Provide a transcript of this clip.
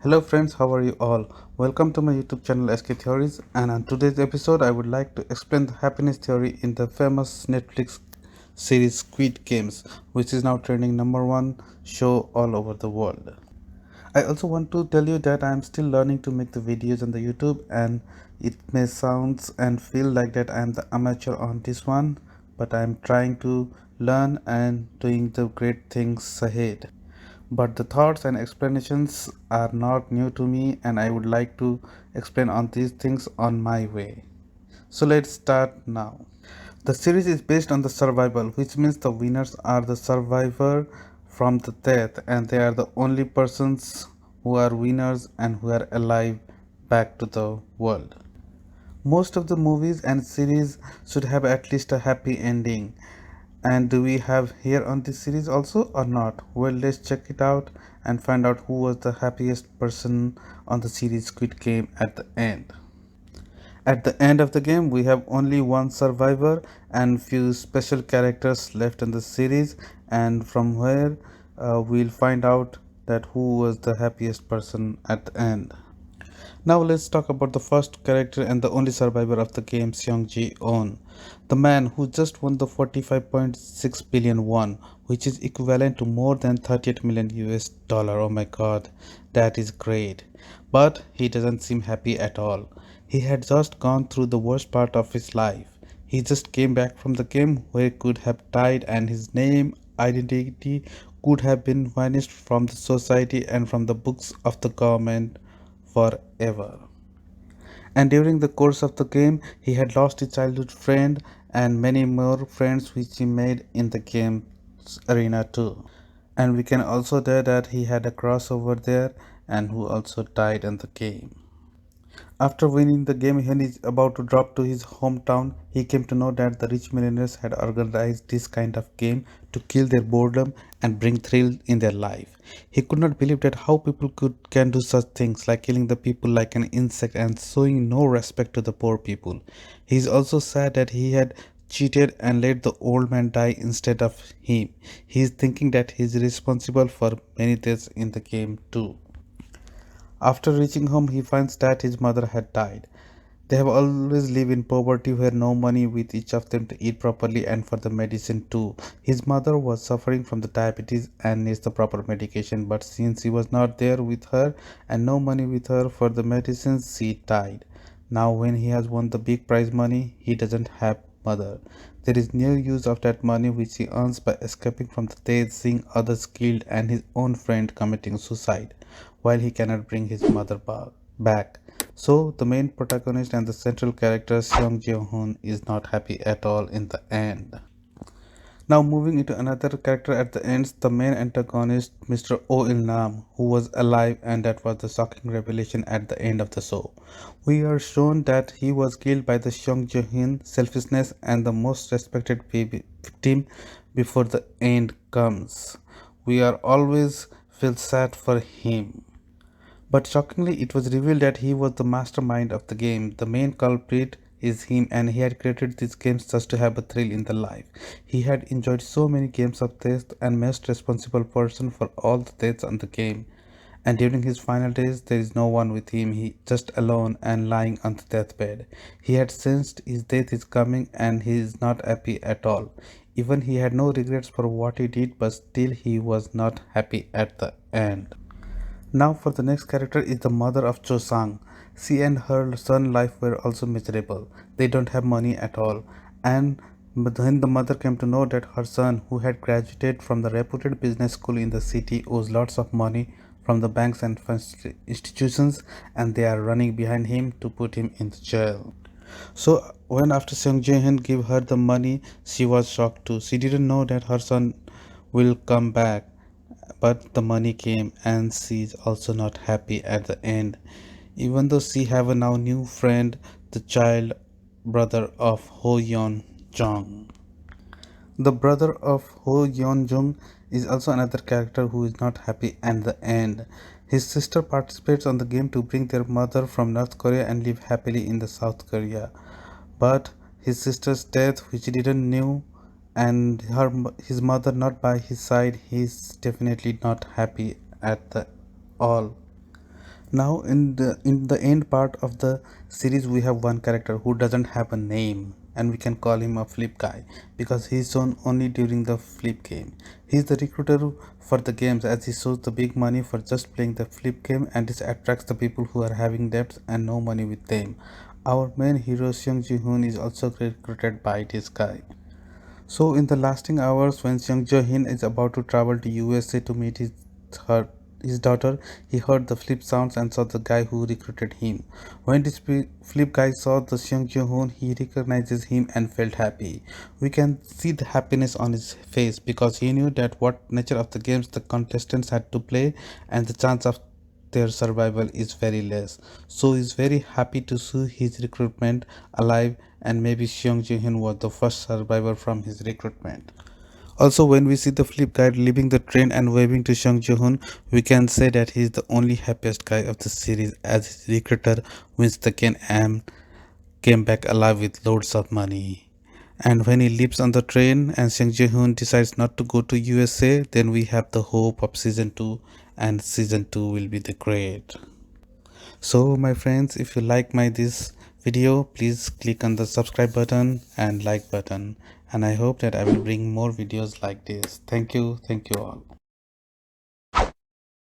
Hello friends, how are you all? Welcome to my YouTube channel SK Theories, and on today's episode I would like to explain the happiness theory in the famous Netflix series Squid Games, which is now trending number one show all over the world. I also want to tell you that I am still learning to make the videos on the YouTube, and it may sound and feel like that I am the amateur on this one, but I am trying to learn and doing the great things ahead. But the thoughts and explanations are not new to me, and I would like to explain on these things on my way. So let's start now. The series is based on the survival, which means the winners are the survivor from the death, and they are the only persons who are winners and who are alive back to the world. Most of the movies and series should have at least a happy ending. And do we have here on this series also or not? Well, let's check it out and find out who was the happiest person on the series Squid Game at the end. At the end of the game, we have only one survivor and few special characters left in the series, and from where we'll find out that who was the happiest person at the end. Now let's talk about the first character and the only survivor of the game, Seong Ji-on, the man who just won the 45.6 billion won, which is equivalent to more than 38 million US dollar. Oh my god, that is great. But he doesn't seem happy at all. He had just gone through the worst part of his life. He just came back from the game where he could have died, and his name, identity could have been vanished from the society and from the books of the government forever. And during the course of the game, he had lost his childhood friend and many more friends which he made in the game's arena too. And we can also tell that he had a crossover there and who also died in the game. After winning the game, when he's about to drop to his hometown, he came to know that the rich millionaires had organized this kind of game to kill their boredom and bring thrill in their life. He could not believe that how people can do such things like killing the people like an insect and showing no respect to the poor people. He is also sad that he had cheated and let the old man die instead of him. He is thinking that he is responsible for many deaths in the game too. After reaching home, he finds that his mother had died. They have always lived in poverty where no money with each of them to eat properly and for the medicine too. His mother was suffering from the diabetes and needs the proper medication, but since he was not there with her and no money with her for the medicines, she died. Now when he has won the big prize money, he doesn't have mother. There is no use of that money which he earns by escaping from the death, seeing others killed and his own friend committing suicide, while he cannot bring his mother back. So the main protagonist and the central character Seong Ji-hoon is not happy at all in the end. Now moving into another character at the end, the main antagonist Mr. Oh Il-nam, who was alive, and that was the shocking revelation at the end of the show. We are shown that he was killed by the Seong Ji-hoon selfishness and the most respected victim before the end comes. We are always feel sad for him. But shockingly, it was revealed that he was the mastermind of the game. The main culprit is him, and he had created these games just to have a thrill in the life. He had enjoyed so many games of death and most responsible person for all the deaths on the game. And during his final days, there is no one with him. He just alone and lying on the deathbed. He had sensed his death is coming, and he is not happy at all. Even he had no regrets for what he did, but still he was not happy at the end. Now for the next character is the mother of Cho Sang. She and her son life were also miserable. They don't have money at all. And when the mother came to know that her son, who had graduated from the reputed business school in the city, owes lots of money from the banks and institutions, and they are running behind him to put him in the jail. So when after Seung Jae-hyun gave her the money, she was shocked too. She didn't know that her son will come back, but the money came, and she is also not happy at the end. Even though she have a now new friend, the child brother of Ho Yeon Jong. The brother of Ho Yeon Jung is also another character who is not happy at the end. His sister participates on the game to bring their mother from North Korea and live happily in the South Korea. But his sister's death, which he didn't knew, and his mother not by his side, he is definitely not happy at the all. Now in the end part of the series we have one character who doesn't have a name, and we can call him a flip guy because he's shown only during the flip game. He's the recruiter for the games as he shows the big money for just playing the flip game, and this attracts the people who are having debts and no money with them. Our main hero Seung Ji Hoon is also recruited by this guy. So, in the lasting hours, when Seung Jo Hin is about to travel to USA to meet her, his daughter, he heard the flip sounds and saw the guy who recruited him. When this flip guy saw the Seung Jo Hoon, he recognizes him and felt happy. We can see the happiness on his face because he knew that what nature of the games the contestants had to play and the chance of their survival is very less. So he's very happy to see his recruitment alive, and maybe Seong Ji-hyun was the first survivor from his recruitment. Also, when we see the flip guy leaving the train and waving to Seong Ji-hoon, we can say that he is the only happiest guy of the series as his recruiter wins the game and came back alive with loads of money. And when he leaves on the train and Seung Ji-hoon decides not to go to USA, then we have the hope of season 2, and season 2 will be the great. So my friends, if you like my this video, please click on the subscribe button and like button, and I hope that I will bring more videos like this. Thank you all.